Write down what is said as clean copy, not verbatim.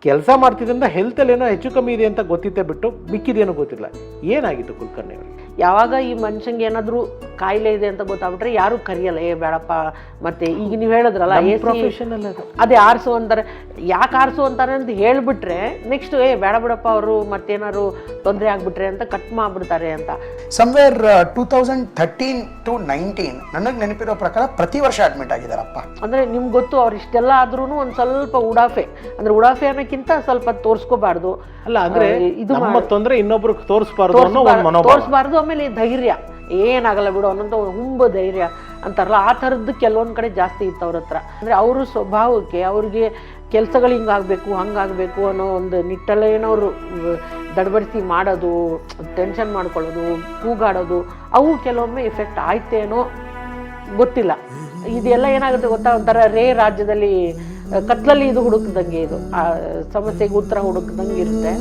ಕೆಲಸ ಮಾಡ್ತಿದ್ರಿಂದ ಹೆಲ್ತಲ್ಲಿ ಏನೋ ಹೆಚ್ಚು ಕಮ್ಮಿ ಇದೆ ಅಂತ ಗೊತ್ತಿತ್ತೆ ಬಿಟ್ಟು ಮಿಕ್ಕಿದೇನೋ ಗೊತ್ತಿಲ್ಲ. ಏನಾಗಿತ್ತು ಕುಲಕರ್ಣಿ ಅವರಿಗೆ? ಯಾವಾಗ ಈ ಮನುಷ್ಯಂಗೆ ಏನಾದರೂ ಕಾಯಿಲೆ ಇದೆ ಅಂತ ಗೊತ್ತಾಗ್ಬಿಟ್ರೆ ಯಾರು ಕರಿಯಲ್ಲ, ಬೇಡಪ್ಪ. ಮತ್ತೆ ಈಗ ನೀವು ಹೇಳಿದ್ರಲ್ಲ ಪ್ರೊಫೆಷನಲ್ ಅದೇ ಆರಿಸು ಅಂತಾರೆ. ಯಾಕೆ ಆರಿಸು ಅಂತಾರೆ ಅಂತ ಹೇಳ್ಬಿಟ್ರೆ ನೆಕ್ಸ್ಟ್ ಬೇಡ ಬಿಡಪ್ಪ ಅವರು ಮತ್ತೇನಾದ್ರು ತೊಂದರೆ ಆಗ್ಬಿಟ್ರೆ ಅಂತ ಕಟ್ ಮಾಡ್ಬಿಡ್ತಾರೆ ಅಂತ. ಸಮ್ವೇರ್ 2013 to 19 ನನಗೆ ನೆನಪಿರೋ ಪ್ರಕಾರ ಪ್ರತಿ ವರ್ಷ ಅಡ್ಮಿಟ್ ಆಗಿದ್ದಾರಪ್ಪ. ಅಂದ್ರೆ ನಿಮ್ಗೆ ಗೊತ್ತು ಅವ್ರು ಇಷ್ಟೆಲ್ಲ ಆದ್ರೂ ಒಂದು ಸ್ವಲ್ಪ ಉಡಾಫೆ, ಅಂದ್ರೆ ಉಡಾಫೆ ಅನ್ನೋಕ್ಕಿಂತ ಸ್ವಲ್ಪ ತೋರಿಸ್ಕೋಬಾರ್ದು. ಅಲ್ಲ ಅಂದ್ರೆ ಇದು ನಮ್ಮ ತೊಂದರೆ ಇನ್ನೊಬ್ರಿಗೆ ತೋರಿಸಬಾರ್ದು ಅನ್ನೋ ಒಂದು ಮನೋಭಾವ. ತೋರಿಸಬಾರ್ದು. ಆಮೇಲೆ ಧೈರ್ಯ, ಏನಾಗಲ್ಲ ಬಿಡು ಅನ್ನೋಂಥ ಹುಂಬ ಧೈರ್ಯ ಅಂತಾರಲ್ಲ, ಆ ಥರದ್ದು ಕೆಲವೊಂದು ಕಡೆ ಜಾಸ್ತಿ ಇತ್ತು ಅವ್ರ ಹತ್ರ. ಅಂದರೆ ಅವ್ರ ಸ್ವಭಾವಕ್ಕೆ ಅವ್ರಿಗೆ ಕೆಲಸಗಳು ಹಿಂಗಾಗಬೇಕು ಹಂಗಾಗಬೇಕು ಅನ್ನೋ ಒಂದು ನಿಟ್ಟಲ್ಲೇ ಏನವರು ದಡಬಡಿಸಿ ಮಾಡೋದು, ಟೆನ್ಷನ್ ಮಾಡ್ಕೊಳ್ಳೋದು, ಕೂಗಾಡೋದು, ಅವು ಕೆಲವೊಮ್ಮೆ ಎಫೆಕ್ಟ್ ಆಯ್ತೇನೋ ಗೊತ್ತಿಲ್ಲ. ಇದೆಲ್ಲ ಏನಾಗುತ್ತೆ ಗೊತ್ತಾ, ಒಂಥರ ರಾಜ್ಯದಲ್ಲಿ ಕತ್ಲಲ್ಲಿ ಇದು ಹುಡುಕ್ದಂಗೆ, ಇದು ಆ ಸಮಸ್ಯೆಗೆ ಉತ್ತರ ಹುಡುಕ್ದಂಗೆ ಇರುತ್ತೆ.